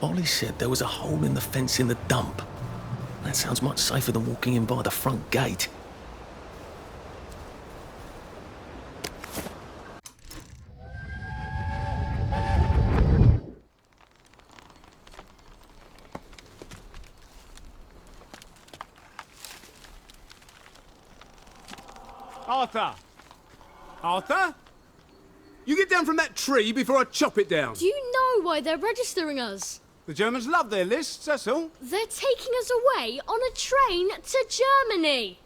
Ollie said there was a hole in the fence in the dump. That sounds much safer than walking in by the front gate. Arthur! Arthur? You get down from that tree before I chop it down. Do you know why they're registering us? The Germans love their lists, that's all. They're taking us away on a train to Germany.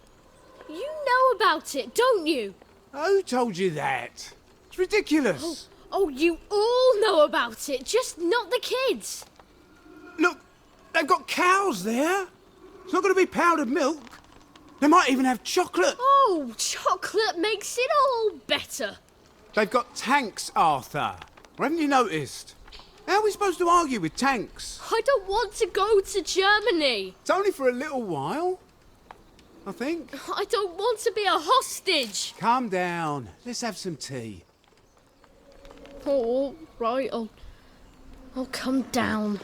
You know about it, don't you? Who told you that? It's ridiculous. Oh, you all know about it, just not the kids. Look, they've got cows there. It's not going to be powdered milk. They might even have chocolate. Oh, chocolate makes it all better. They've got tanks, Arthur. Or haven't you noticed? How are we supposed to argue with tanks? I don't want to go to Germany. It's only for a little while, I think. I don't want to be a hostage. Calm down. Let's have some tea. Oh, right, I'll come down.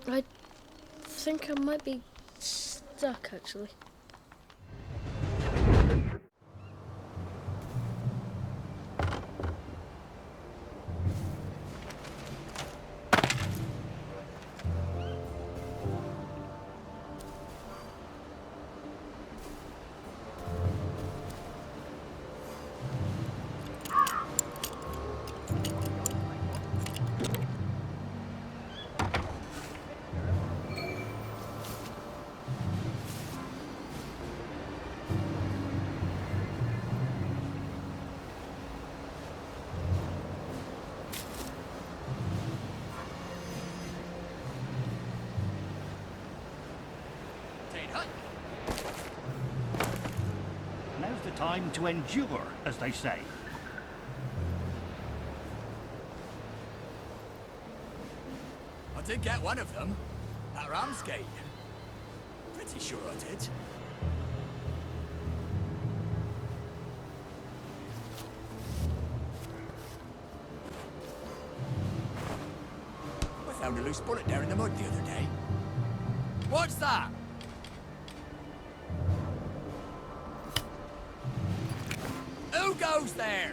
I think I might be stuck, actually. Now's the time to endure, as they say. I did get one of them. At Ramsgate. Pretty sure I did. I found a loose bullet there in the mud the other day. What's that? Who goes there?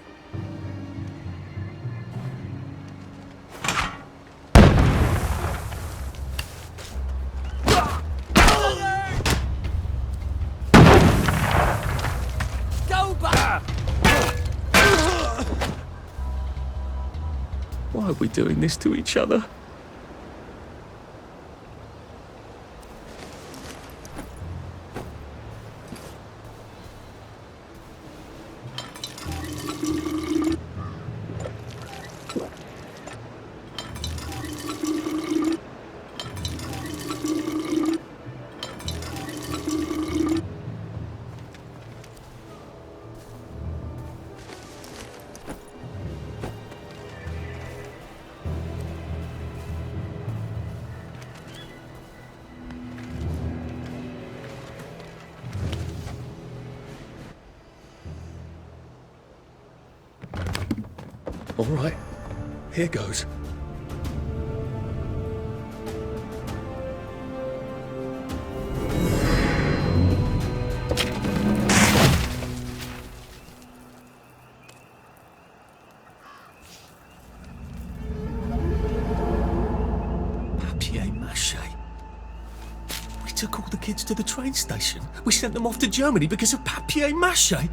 Go back! Why are we doing this to each other? All right, here goes. Papier-mâché. We took all the kids to the train station. We sent them off to Germany because of papier-mâché.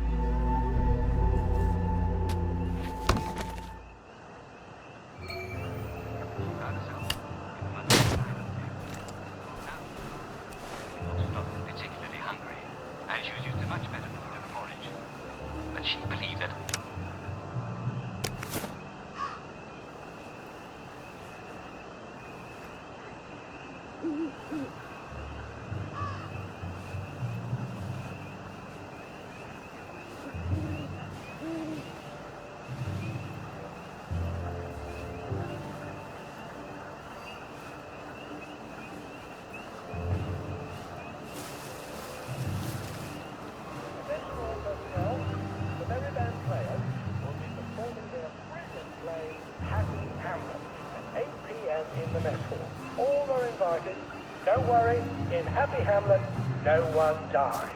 The very best worry, in Happy Hamlet, no one dies.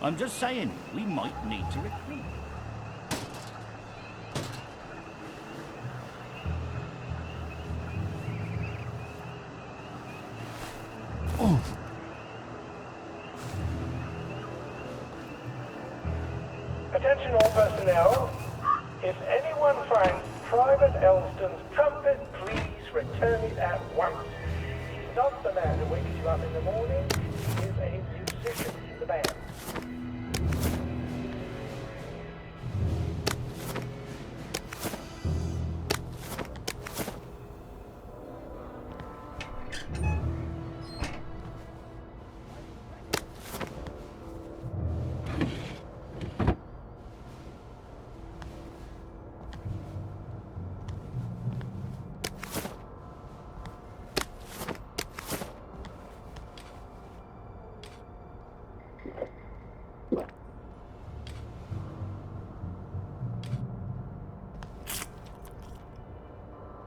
I'm just saying, we might need to recruit. Oh, Attention all personnel. If anyone finds Private Elston's trumpet, please return it at once. He's not the man who wakes you up in the morning. He is a musician in the band.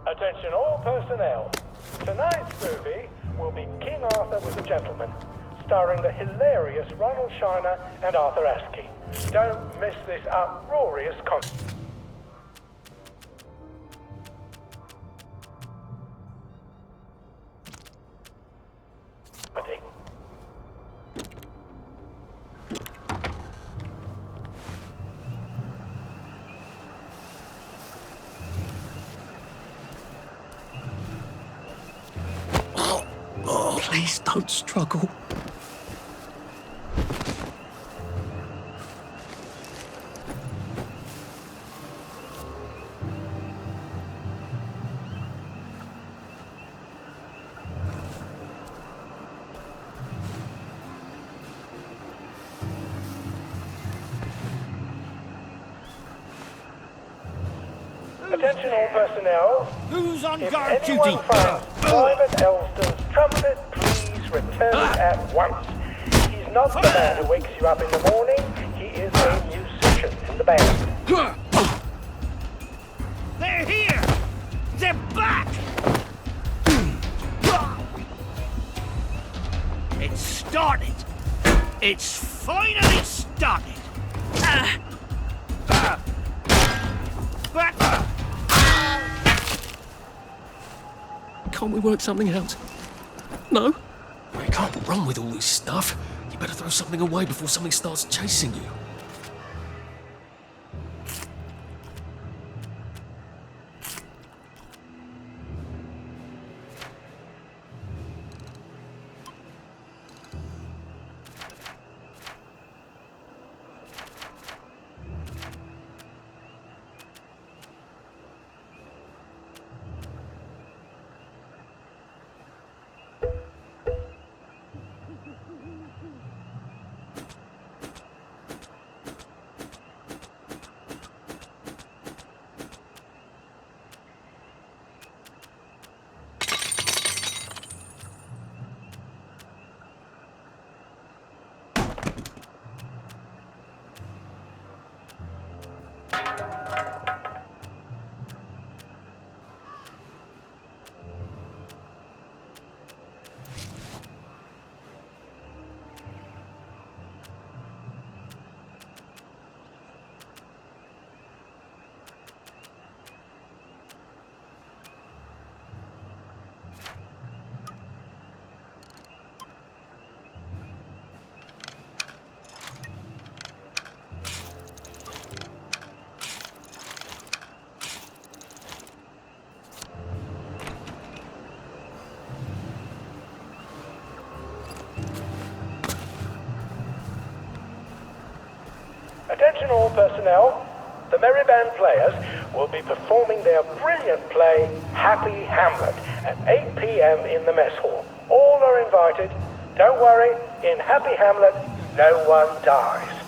Attention all personnel. Tonight's movie will be King Arthur was a Gentleman, starring the hilarious Ronald Shiner and Arthur Askey. Don't miss this uproarious concert. please don't struggle. Attention all personnel. Who's on If guard anyone duty? finds Private Elston's trumpet, please return it at once. He's not the man who wakes you up in the morning. He is a musician in the band. They're here! They're back! It's started! It's finally started! Back! Can't we work something out? No? Well, you can't run with all this stuff. You better throw something away before something starts chasing you. Attention all personnel. The Merry Band players will be performing their brilliant play, Happy Hamlet, at 8 p.m. in the mess hall. All are invited. Don't worry, in Happy Hamlet, no one dies.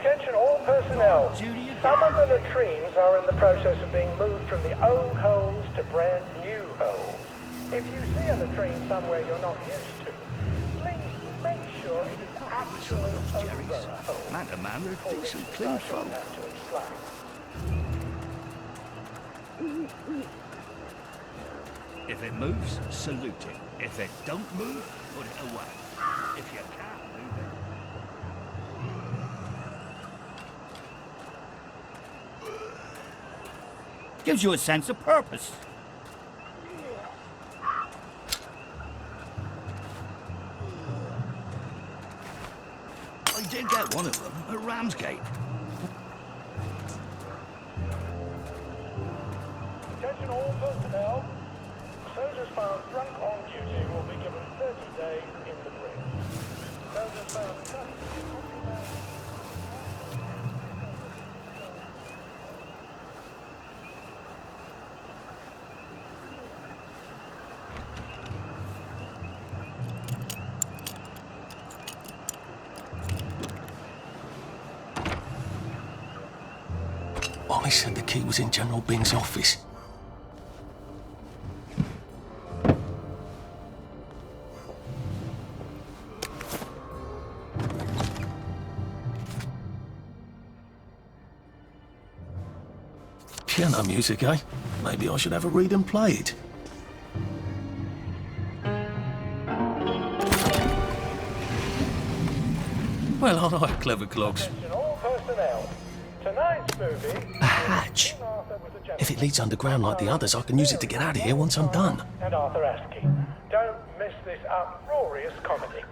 Attention all personnel. Duty again. Some of the latrines are in the process of being moved from the old holes to brand new holes. If you see a latrine somewhere you're not used to, please make sure it is actually over a hole. Man to man, they're decent, clean folk. Have to explain. If it moves, salute it. If it don't move, put it away. If you can't move it. Gives you a sense of purpose. I did get one of them at Ramsgate. Attention all personnel. Soldiers found drunk on duty will be given 30 days in the brig. Soldiers found drunk. Ollie said the key was in General Bing's office. Piano music, eh? Maybe I should have a read and play it. Well, aren't I clever clogs? Attention all personnel. Tonight's movie. A hatch. If it leads underground like the others, I can use it to get out of here once I'm done. And Arthur Askey. Don't miss this uproarious comedy.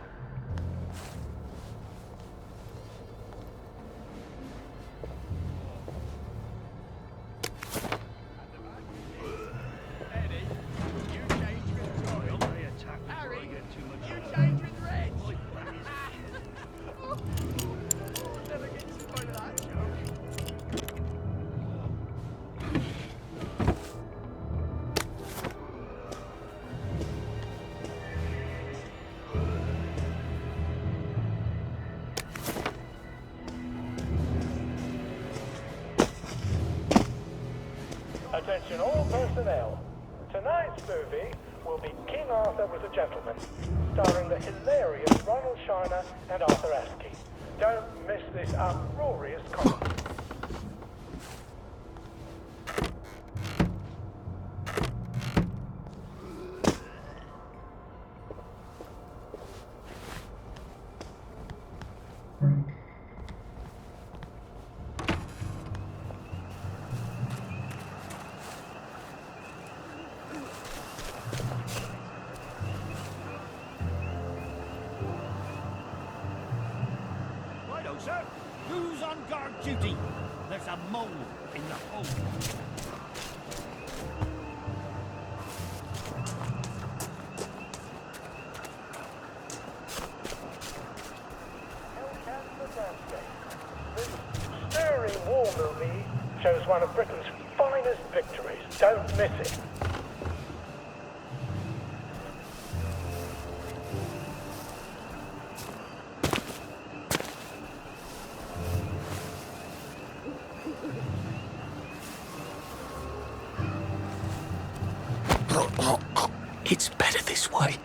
Attention all personnel. Tonight's movie will be King Arthur was a Gentleman, starring the hilarious Ronald Shiner and Arthur Askey. Don't miss this uproarious comedy. Righto, sir. Who's on guard duty? There's a mole in the hole. This stirring war movie shows one of Britain's finest victories. Don't miss it. It's better this way.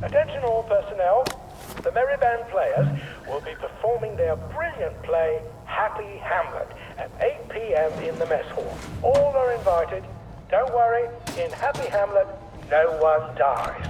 Attention all personnel. The Merry Band players will be performing their brilliant play, Happy Hamlet, at 8 p.m. in the mess hall. All are invited. Don't worry, in Happy Hamlet, no one dies.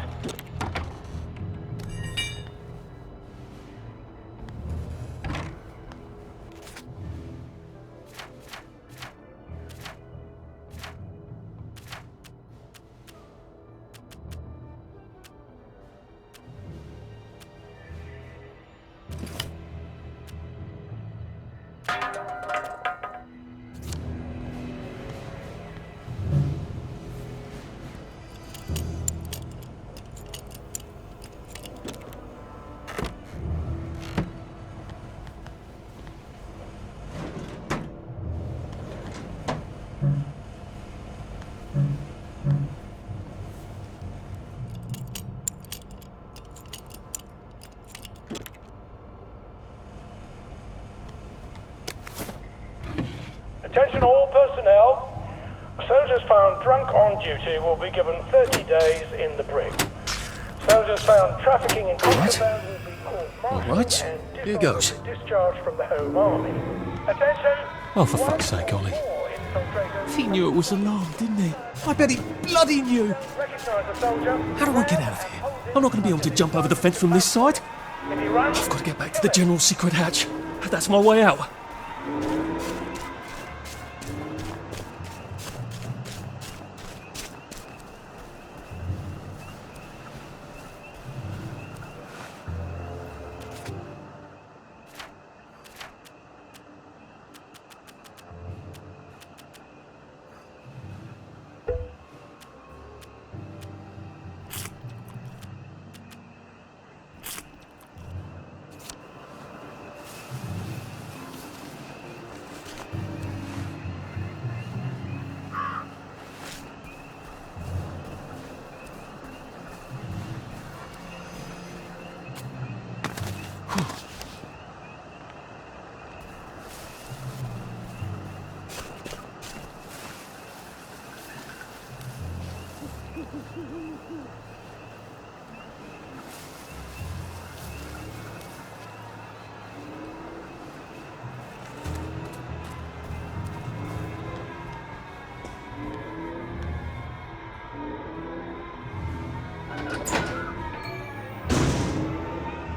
Attention all personnel. Soldiers found drunk on duty will be given 30 days in the brig. Soldiers found trafficking in contraband will be court-martialed Alright, and here goes. discharged from the Home Army. Attention! Oh, for fuck's sake, Ollie. He knew it was alarmed, didn't he? I bet he bloody knew. Recognize the soldier. How do I get out of here? I'm not going to be able to jump over the fence from this side. If he runs, I've got to get back to the general secret hatch. That's my way out.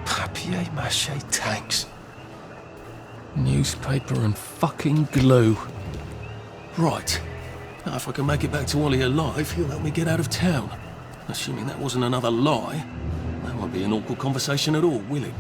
Papier-mâché tanks. Newspaper and fucking glue. Right. Now, if I can make it back to Ollie alive, he'll help me get out of town. Assuming that wasn't another lie, that won't be an awkward conversation at all, will it?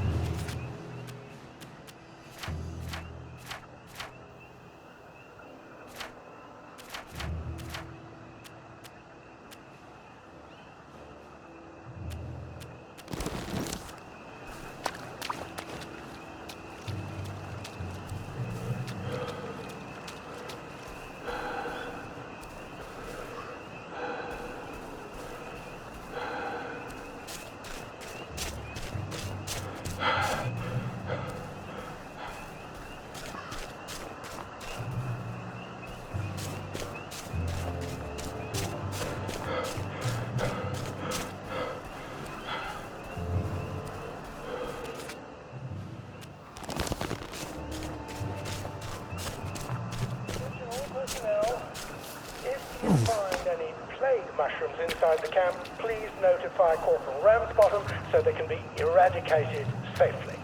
if you find any plague mushrooms inside the camp, please notify Corporal Ramsbottom so they can be eradicated safely.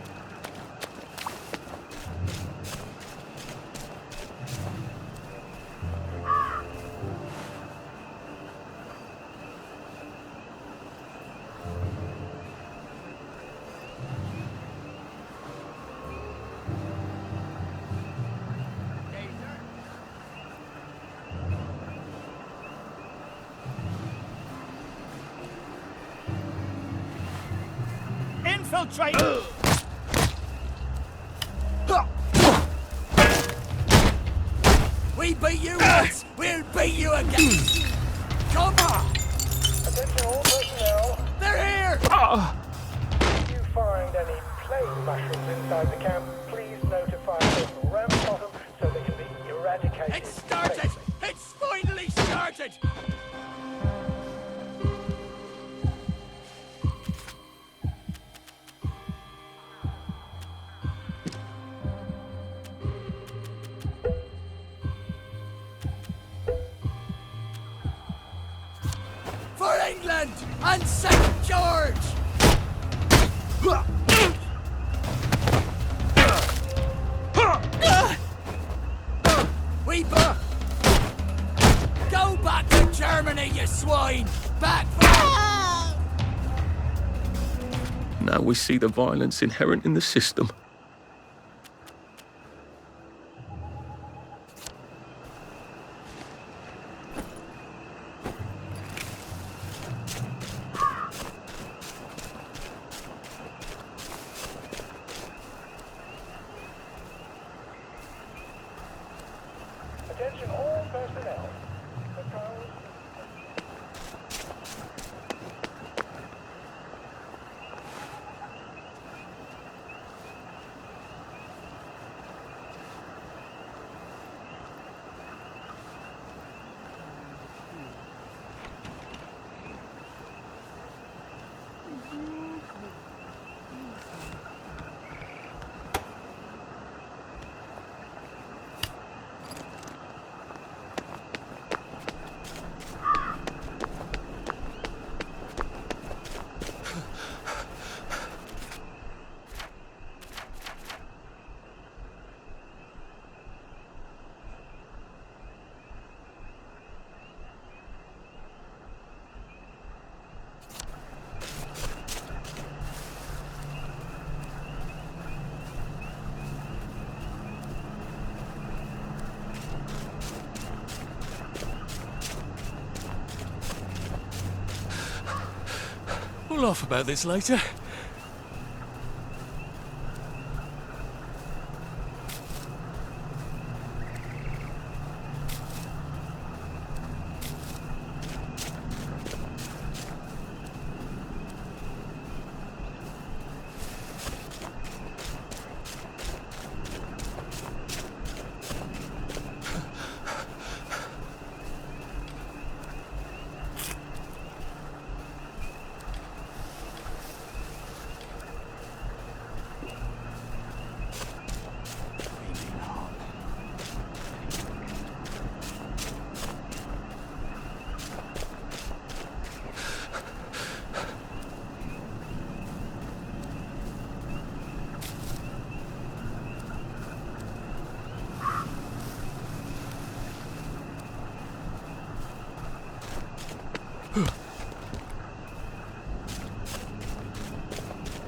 Infiltrate! We beat you once, we'll beat you again. Come on! Attention all personnel. They're here! If you find any plague mushrooms inside the camp, please notify Corporal Ramsbottom so they can be eradicated It's started! safely. It's finally started! For England and St. George! We go back to Germany, you swine! Back! Now we see the violence inherent in the system. Attention all personnel. Patrols. We'll laugh about this later.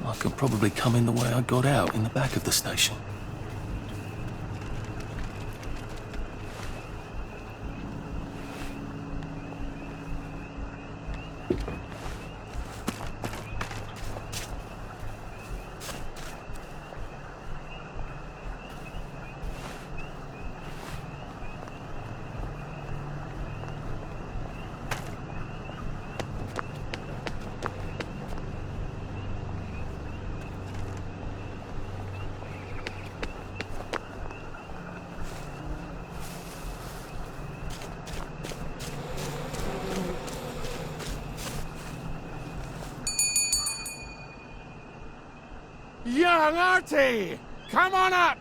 I could probably come in the way I got out, in the back of the station. Young Artie! Come on up!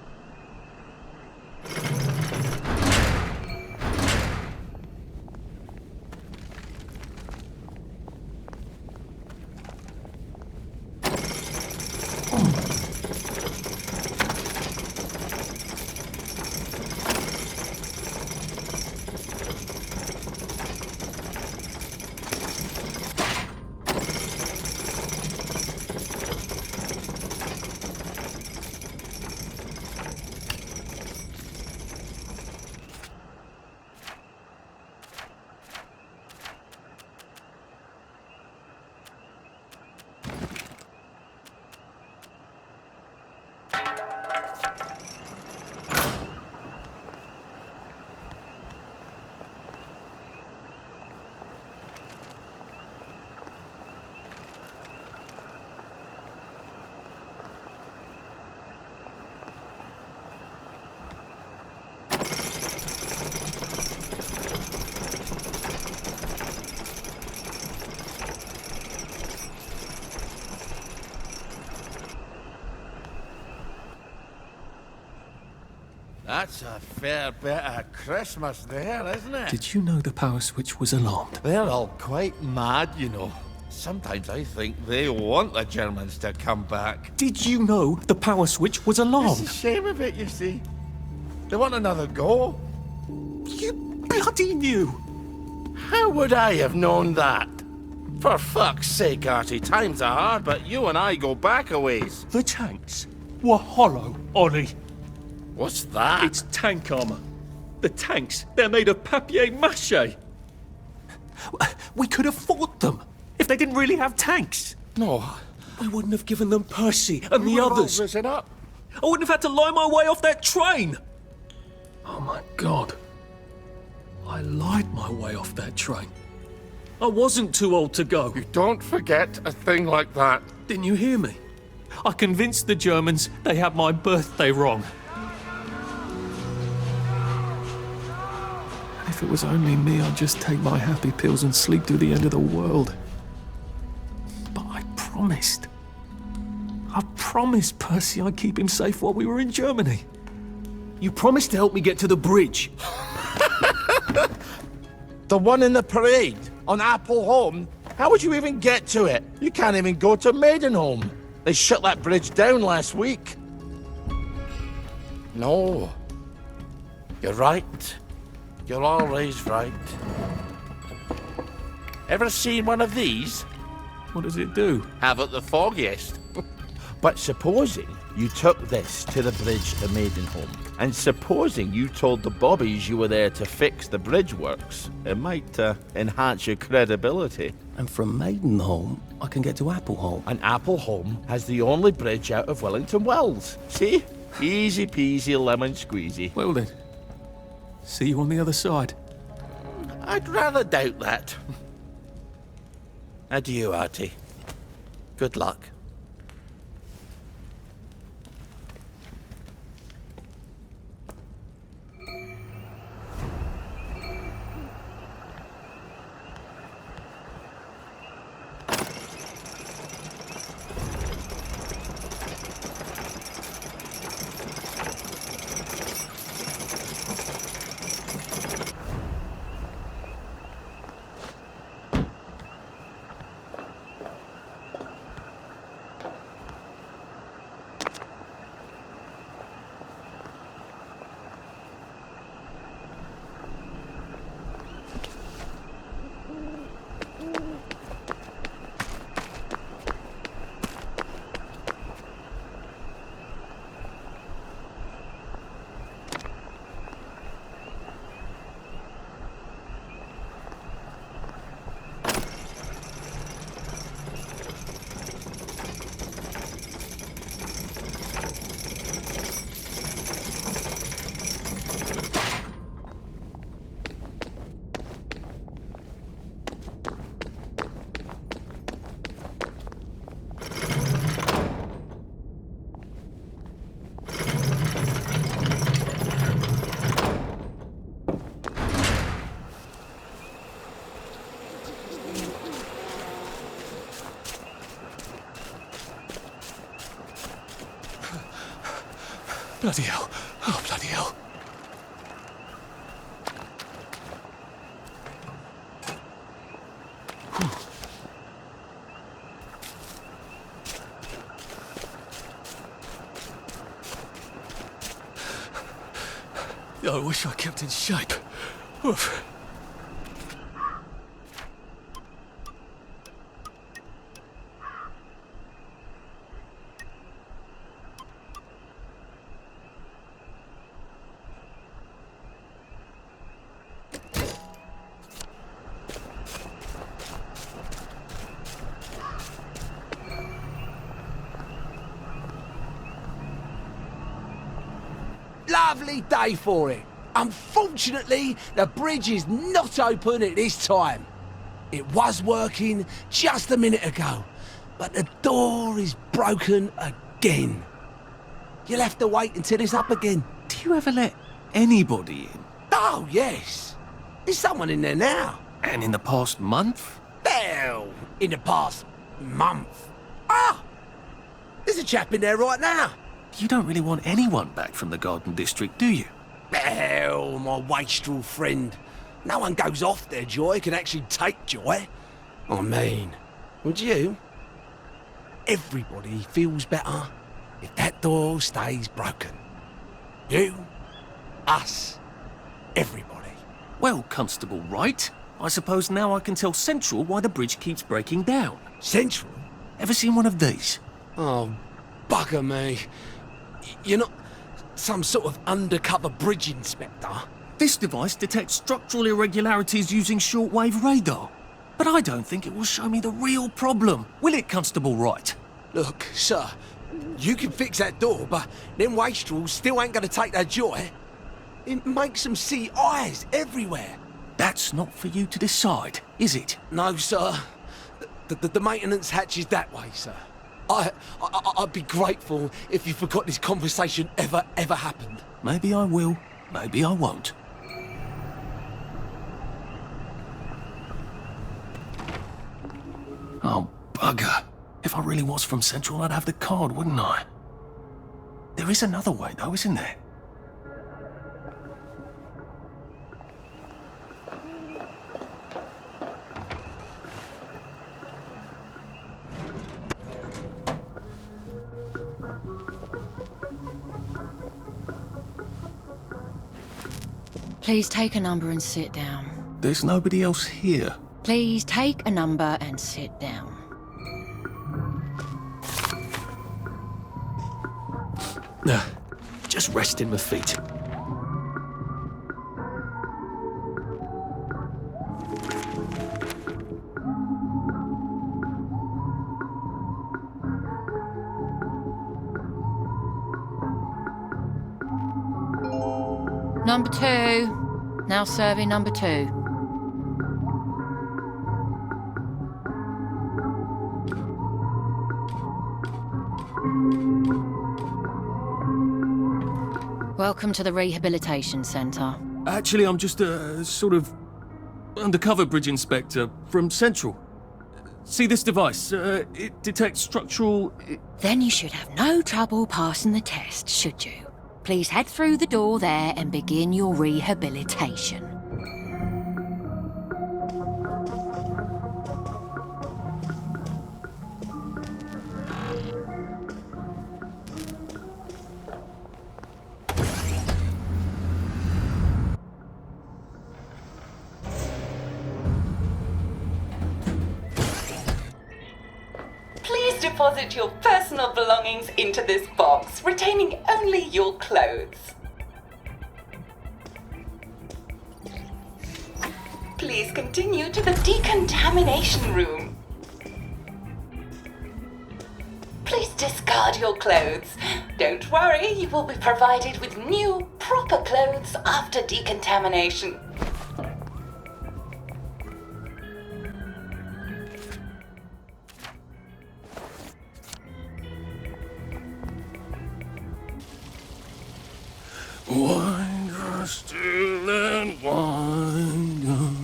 That's a fair bit of Christmas there, isn't it? Did you know the power switch was alarmed? They're all quite mad, you know. Sometimes I think they want the Germans to come back. Did you know the power switch was It's alarmed? a shame of it, you see. They want another go. You bloody knew! How would I have known that? For fuck's sake, Artie, times are hard, but you and I go back a ways. The tanks were hollow, Ollie. What's that? It's tank armor. The tanks, they're made of papier-mâché. We could have fought them if they didn't really have tanks. No. We wouldn't have given them Percy and the others. Risen up. I wouldn't have had to lie my way off that train. Oh my God. I lied my way off that train. I wasn't too old to go. You don't forget a thing like that. Didn't you hear me? I convinced the Germans they had my birthday wrong. If it was only me, I'd just take my happy pills and sleep through the end of the world. But I promised. I promised Percy I'd keep him safe while we were in Germany. You promised to help me get to the bridge. The one in the parade on Apple Home? How would you even get to it? You can't even go to Maidenholm. They shut that bridge down last week. No. You're right. You're always right. Ever seen one of these? What does it do? Haven't the foggiest. But supposing you took this to the bridge to Maidenholm, and supposing you told the bobbies you were there to fix the bridge works, it might enhance your credibility. And from Maidenholm, I can get to Appleholm. And Appleholm has the only bridge out of Wellington Wells. See? Easy peasy lemon squeezy. Well then, see you on the other side. I'd rather doubt that. Adieu, Artie. Good luck. Bloody hell. Oh, bloody hell. I wish I kept in shape. Oof. Lovely day for it. Unfortunately, the bridge is not open at this time. It was working just a minute ago, but the door is broken again. You'll have to wait until it's up again. Do you ever let anybody in? Oh, yes. There's someone in there now. And in the past month? Hell, in the past month. Ah! There's a chap in there right now. You don't really want anyone back from the Garden District, do you? Hell, my wastrel friend. No one goes off their joy, can actually take joy. I mean, would you? Everybody feels better if that door stays broken. You, us, everybody. Well, Constable Wright, I suppose now I can tell Central why the bridge keeps breaking down. Central? Ever seen one of these? Oh, bugger me. You're not some sort of undercover bridge inspector? This device detects structural irregularities using shortwave radar. But I don't think it will show me the real problem. Will it, Constable Wright? Look, sir, you can fix that door, but them wastrels still ain't gonna take their joy. It makes them see eyes everywhere. That's not for you to decide, is it? No, sir. The maintenance hatch is that way, sir. I'd be grateful if you forgot this conversation ever happened. Maybe I will, maybe I won't. Oh, bugger. If I really was from Central, I'd have the card, wouldn't I? There is another way, though, isn't there? Please take a number and sit down. There's nobody else here. Please take a number and sit down. Just resting my feet. Number 2. Now serving number 2. Welcome to the rehabilitation centre. Actually, I'm just a sort of undercover bridge inspector from Central. See this device? It detects structural... Then you should have no trouble passing the test, should you? Please head through the door there and begin your rehabilitation. Please deposit your personal belongings into this box, retaining only your clothes. Please continue to the decontamination room. Please discard your clothes. Don't worry, you will be provided with new, proper clothes after decontamination. Winder still and winder.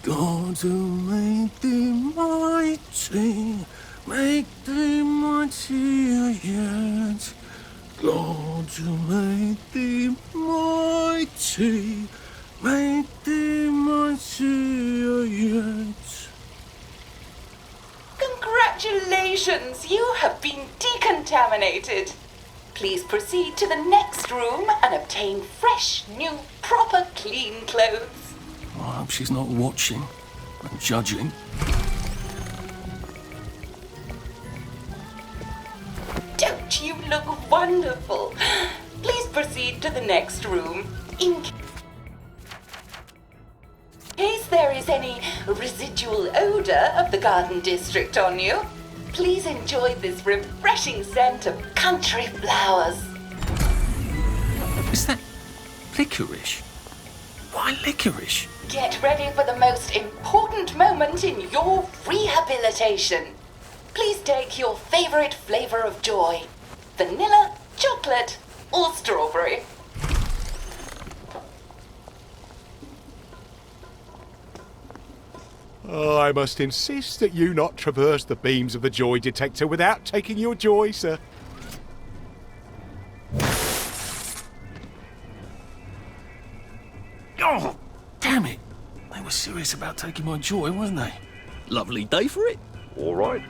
God to make thee mighty, make thee mightier yet. God to make thee mighty, make thee mightier yet. Congratulations, you have been decontaminated. Please proceed to the next room and obtain fresh, new, proper, clean clothes. I hope she's not watching and judging. Don't you look wonderful? Please proceed to the next room. In case there is any residual odor of the Garden District on you, please enjoy this refreshing scent of country flowers. Is that licorice? Why licorice? Get ready for the most important moment in your rehabilitation. Please take your favorite flavor of joy: vanilla, chocolate, or strawberry. Oh, I must insist that you not traverse the beams of the joy detector without taking your joy, sir. Oh, damn it. They were serious about taking my joy, weren't they? Lovely day for it. All right.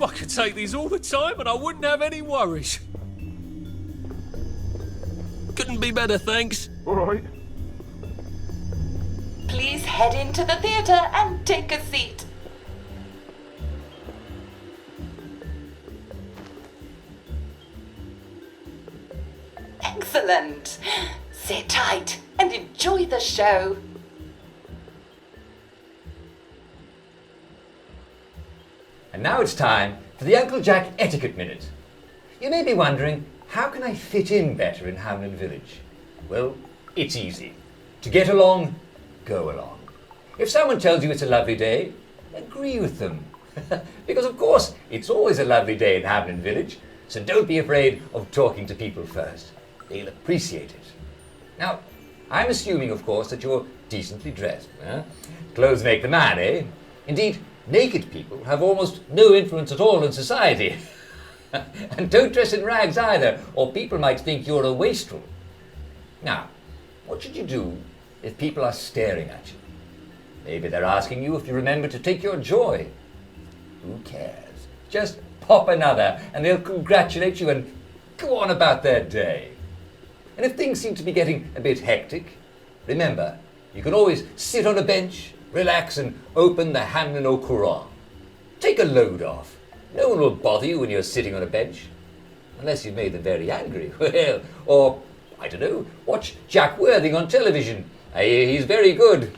I could take these all the time and I wouldn't have any worries. Couldn't be better, thanks. All right. Please head into the theater and take a seat. Excellent. Sit tight and enjoy the show. And now it's time for the Uncle Jack Etiquette Minute. You may be wondering, how can I fit in better in Hamlin Village? Well, it's easy. To get along, go along. If someone tells you it's a lovely day, agree with them. Because of course, it's always a lovely day in Hamlin Village, so don't be afraid of talking to people first. They'll appreciate it. Now, I'm assuming, of course, that you're decently dressed. Clothes make the man, eh? Indeed, naked people have almost no influence at all in society. And don't dress in rags either, or people might think you're a wastrel. Now, what should you do if people are staring at you? Maybe they're asking you if you remember to take your joy. Who cares? Just pop another and they'll congratulate you and go on about their day. And if things seem to be getting a bit hectic, remember, you can always sit on a bench, relax and open the Hamlin au Courant. Take a load off. No one will bother you when you're sitting on a bench. Unless you've made them very angry. Well, or, I don't know, watch Jack Worthing on television. I hear he's very good.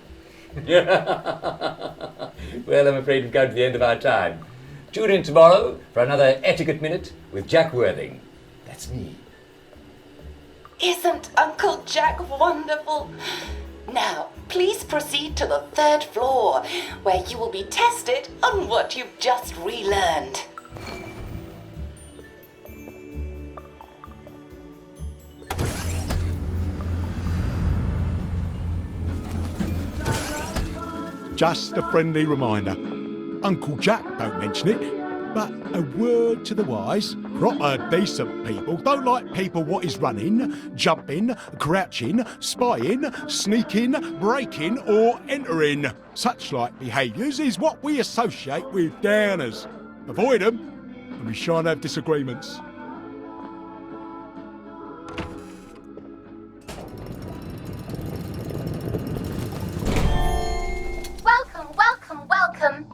Well, I'm afraid we've come to the end of our time. Tune in tomorrow for another Etiquette Minute with Jack Worthing. That's me. Isn't Uncle Jack wonderful? Now, please proceed to the 3rd floor, where you will be tested on what you've just relearned. Just a friendly reminder. Uncle Jack don't mention it, but a word to the wise. Proper decent people don't like people what is running, jumping, crouching, spying, sneaking, breaking or entering. Such like behaviours is what we associate with downers. Avoid them and we shan't have disagreements. Welcome.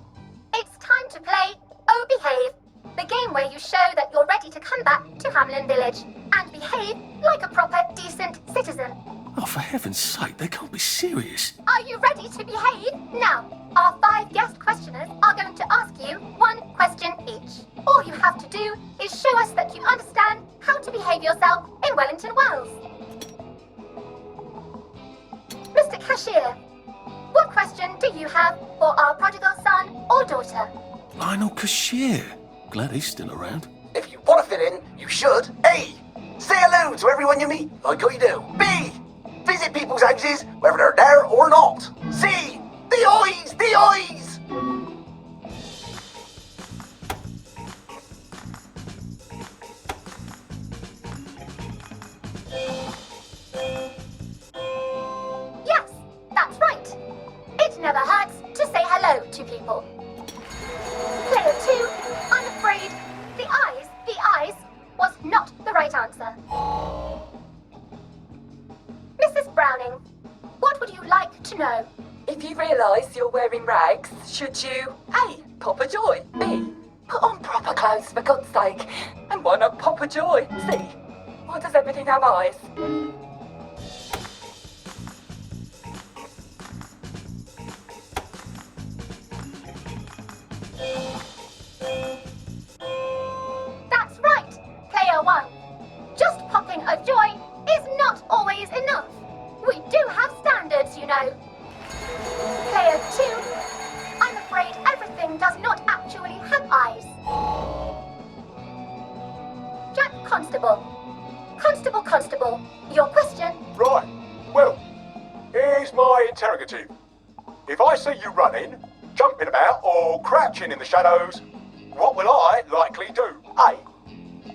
It's time to play Oh Behave, the game where you show that you're ready to come back to Hamlin Village and behave like a proper, decent citizen. Oh, for heaven's sake, they can't be serious. Are you ready to behave? Now, our 5 guest questioners are going to ask you 1 question each. All you have to do is show us that you understand how to behave yourself in Wellington Wells. Mr. Cashier, what question do you have for our prodigal son or daughter? Lionel Cashier. Glad he's still around. If you want to fit in, you should. A. Say hello to everyone you meet, like how you do. B. Visit people's houses, whether they're there or not. C. The eyes! The eyes! Yes, that's right. It never hurts to say hello to people. Player 2, I'm afraid the eyes was not the right answer. Mrs. Browning, what would you like to know? If you realise you're wearing rags, should you A. pop a joy, B. put on proper clothes for God's sake, and why not pop a joy, C. why does everything have eyes? That's right, Player 1. Just popping a joy is not always enough. We do have standards, you know. Player 2, I'm afraid everything does not actually have eyes. Jack Constable. Constable, your question? Right. Well, here's my interrogative. If I see you running, jumping about, or crouching in the shadows, what will I likely do? A.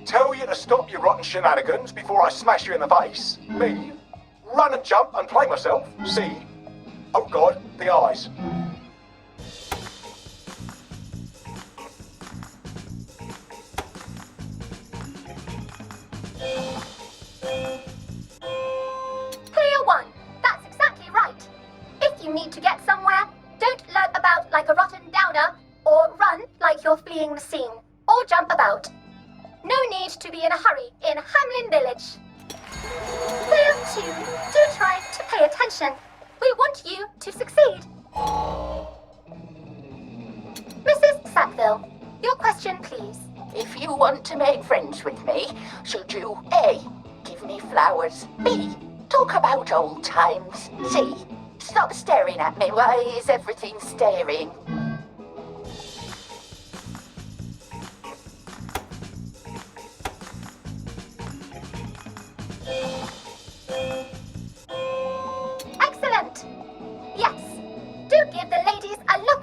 Tell you to stop your rotten shenanigans before I smash you in the face. B. Run and jump and play myself. C. Oh God, the eyes. Player 1, that's exactly right. If you need to get somewhere, don't lurk about like a rotten downer, or run like you're fleeing the scene, or jump about. No need to be in a hurry in Hamlin Village. Player 2, do try to pay attention. We want you to succeed. Mrs. Sackville, your question please. If you want to make friends with me, should you A. give me flowers, B. talk about old times, C. stop staring at me, why is everything staring? Excellent!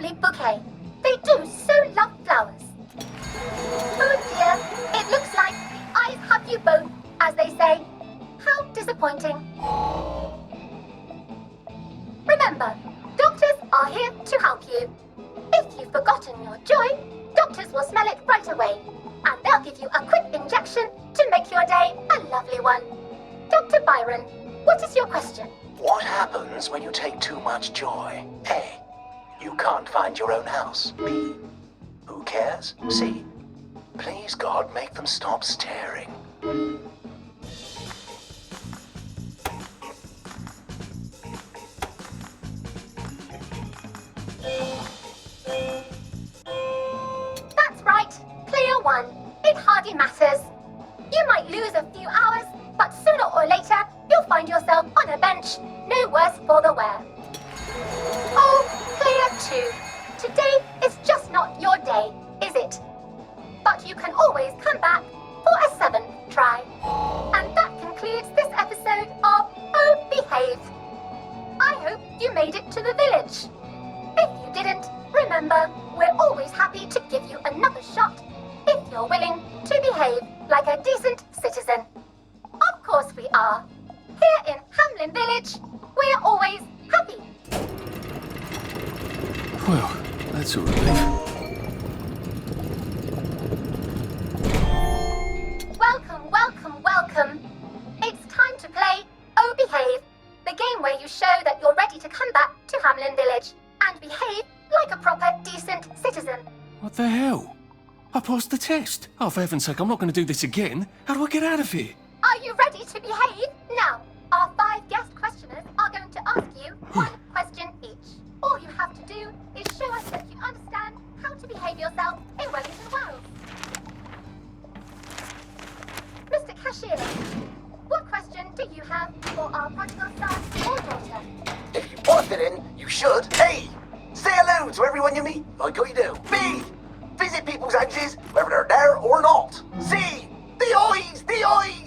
lovely bouquet. They do so love flowers. Oh dear, it looks like the eyes have you both, as they say. How disappointing. Remember, doctors are here to help you. If you've forgotten your joy, doctors will smell it right away, and they'll give you a quick injection to make your day a lovely one. Dr. Byron, what is your question? What happens when you take too much joy? A. You can't find your own house. B. Who cares? C. Please, God, make them stop staring. That's right, clear one. It hardly matters. You might lose a few hours, but sooner or later, you'll find yourself on a bench, no worse for the wear. Oh, clear two. Today is just not your day, is it? But you can always come back for a seventh try. And that concludes this episode of Oh Behave. I hope you made it to the village. If you didn't, remember, we're always happy to give you another shot if you're willing to behave like a decent citizen. Of course we are. Here in Hamlin Village, we're always happy. Well, that's a relief. Welcome, welcome, welcome. It's time to play Oh Behave, the game where you show that you're ready to come back to Hamlin Village and behave like a proper, decent citizen. What the hell? I passed the test. Oh, for heaven's sake, I'm not going to do this again. How do I get out of here? Are you ready to behave? Now, our 5 guest questioners are going to ask you one question each. All you have to do is show us that you understand how to behave yourself in Wellington Wells. Mr. Cashier, what question do you have for our prodigal son or daughter? If you want to fit in, you should. A. Say hello to everyone you meet, like you do. B. Visit people's houses, whether they're there or not. C. The eyes! The eyes!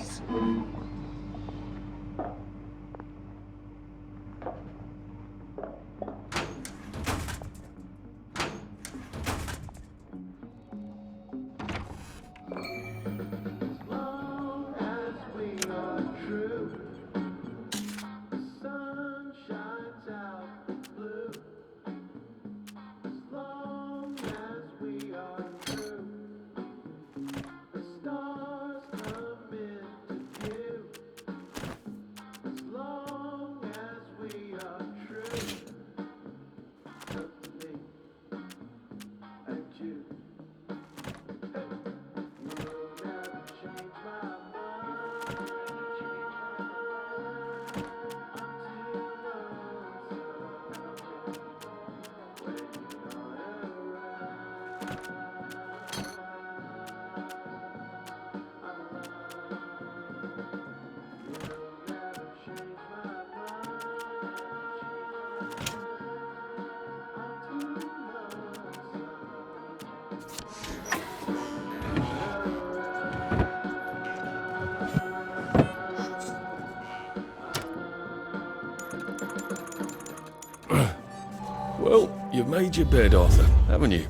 Well, you've made your bed, Arthur, haven't you?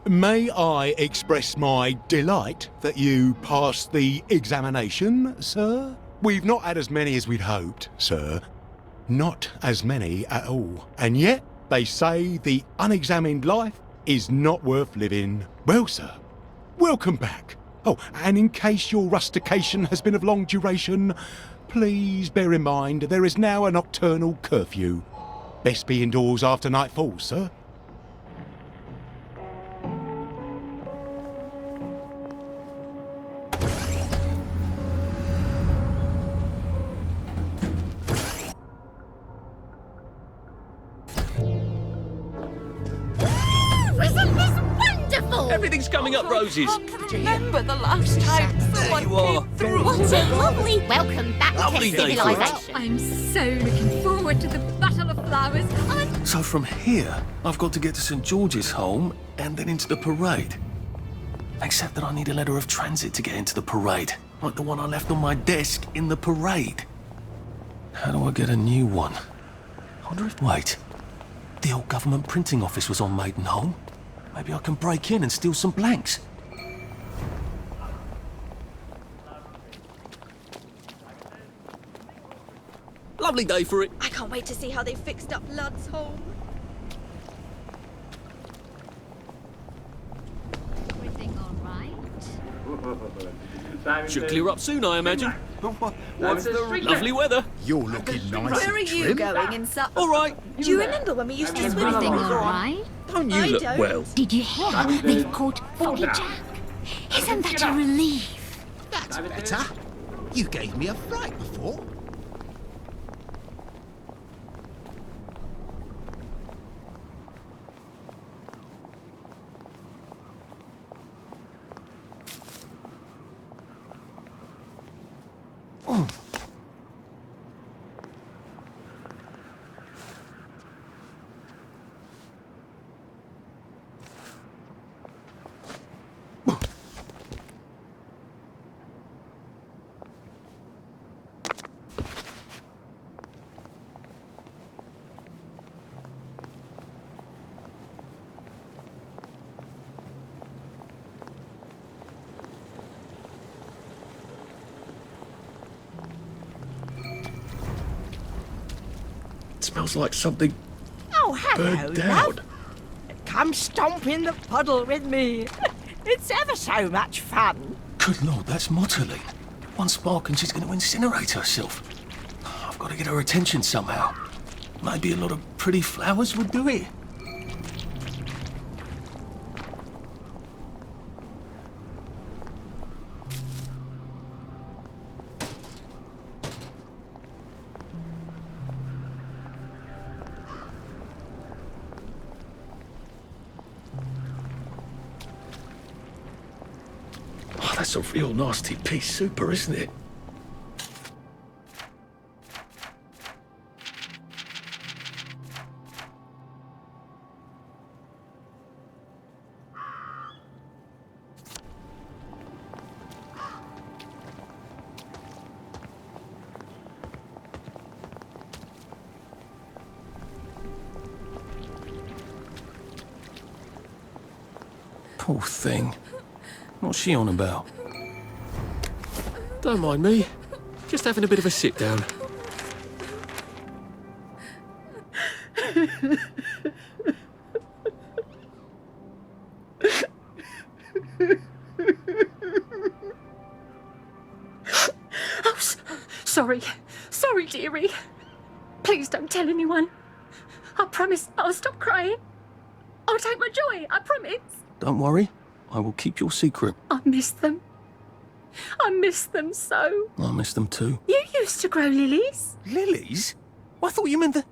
May I express my delight that you passed the examination, sir? We've not had as many as we'd hoped, sir. Not as many at all. And yet, they say the unexamined life is not worth living. Well, sir, welcome back. Oh, and in case your rustication has been of long duration, please bear in mind there is now a nocturnal curfew. Best be indoors after nightfall, sir. Everything's coming up roses. Remember the last time someone you are. came through? What a lovely welcome back Lovely to day for us. civilization. I'm so looking forward to the Battle of Flowers. So from here, I've got to get to St. George's Home and then into the parade. Except that I need a letter of transit to get into the parade, like the one I left on my desk in the parade. How do I get a new one? I wonder if... Wait. The old government printing office was on Maidenholm. Maybe I can break in and steal some blanks. Lovely day for it. I can't wait to see how they fixed up Lud's home. Everything all right? Should clear up soon, I imagine. What's the Lovely weather. You're looking nice. Where are you going in such... All right. Do you remember when we used to swim Everything things? all right? Don't you look well? Did you hear they've caught Foggy Jack? Isn't that a relief? That's better. You gave me a fright before. Smells like something Oh, hello, burnt love. out. Come stomp in the puddle with me. It's ever so much fun. Good Lord, that's Motterly. One spark and she's going to incinerate herself. I've got to get her attention somehow. Maybe a lot of pretty flowers would do it. Oh, that's a real nasty pea super, isn't it? Poor thing. What's she on about? Don't mind me. Just having a bit of a sit down. Sorry. Sorry, dearie. Please don't tell anyone. I promise I'll stop crying. I'll take my joy, I promise. Don't worry. I will keep your secret. I miss them. I miss them so. I miss them too. You used to grow lilies. Lilies? I thought you meant the...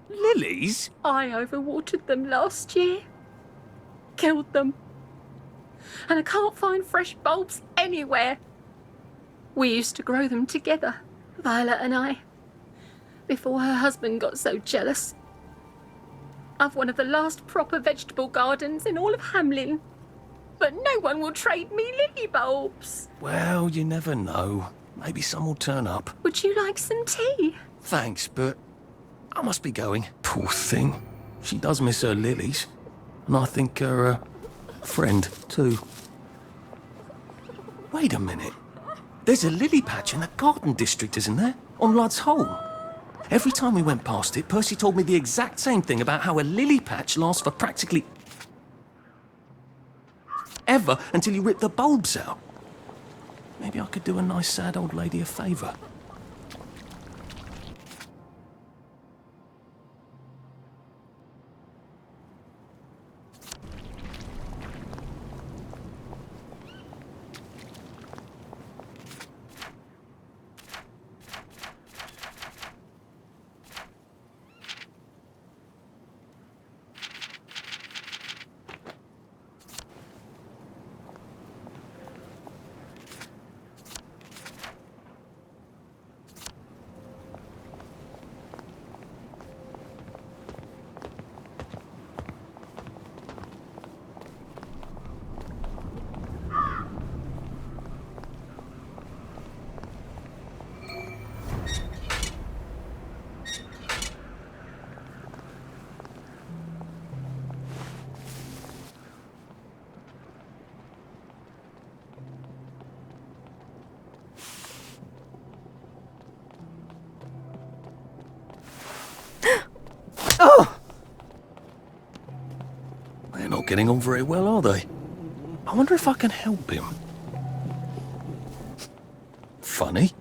Lilies? I overwatered them last year. Killed them. And I can't find fresh bulbs anywhere. We used to grow them together, Violet and I, before her husband got so jealous. I've one of the last proper vegetable gardens in all of Hamlin. But no one will trade me lily bulbs. Well, you never know. Maybe some will turn up. Would you like some tea? Thanks, but I must be going. Poor thing. She does miss her lilies. And I think her friend, too. Wait a minute. There's a lily patch in the garden district, isn't there? On Lud's Hole. Every time we went past it, Percy told me the exact same thing about how a lily patch lasts for practically ever until you rip the bulbs out. Maybe I could do a nice sad old lady a favour. Oh! They're not getting on very well, are they? I wonder if I can help him. Funny.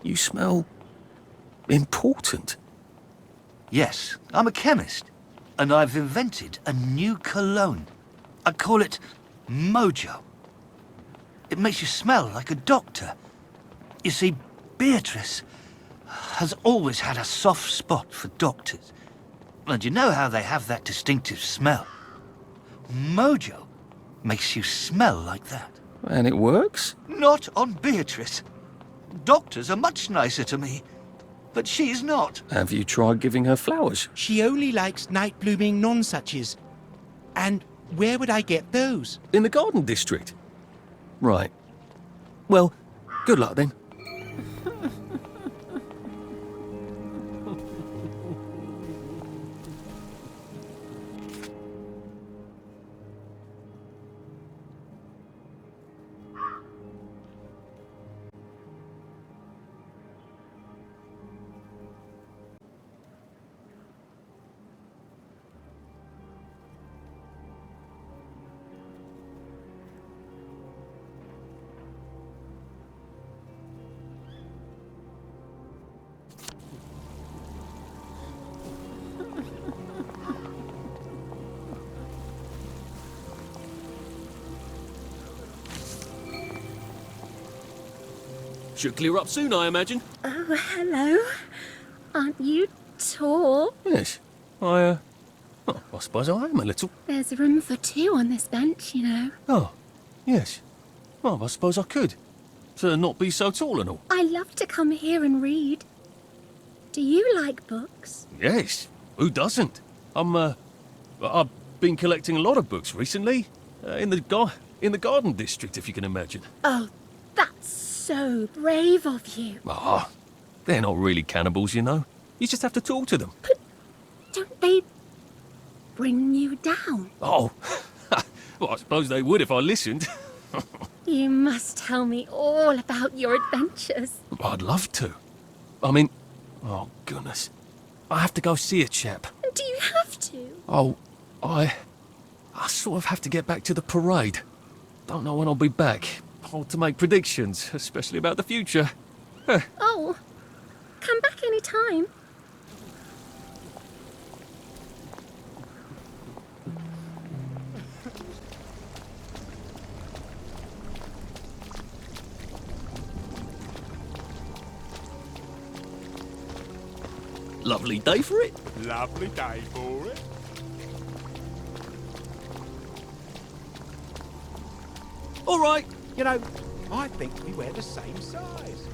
You smell important. Yes, I'm a chemist, and I've invented a new cologne. I call it Mojo. It makes you smell like a doctor. You see, Beatrice has always had a soft spot for doctors. And you know how they have that distinctive smell? Mojo makes you smell like that. And it works? Not on Beatrice. Doctors are much nicer to me, but she's not. Have you tried giving her flowers? She only likes night-blooming nonsuches. And where would I get those? In the garden district. Right. Well, good luck then. Should clear up soon, I imagine. Oh, hello. Aren't you tall? Yes. I suppose I am a little. There's room for two on this bench, you know. Oh, yes. Well, I suppose I could. To not be so tall and all. I love to come here and read. Do you like books? Yes. Who doesn't? I've been collecting a lot of books recently. In the garden district, if you can imagine. Oh, that's so brave of you. Ah, they're not really cannibals, you know. You just have to talk to them. But don't they bring you down? Oh, well, I suppose they would if I listened. You must tell me all about your adventures. I'd love to. I mean, oh, goodness. I have to go see a chap. Do you have to? Oh, I sort of have to get back to the parade. Don't know when I'll be back. Hard to make predictions, especially about the future. Oh, come back any time. Lovely day for it. Lovely day for it. All right. You know, I think we wear the same size.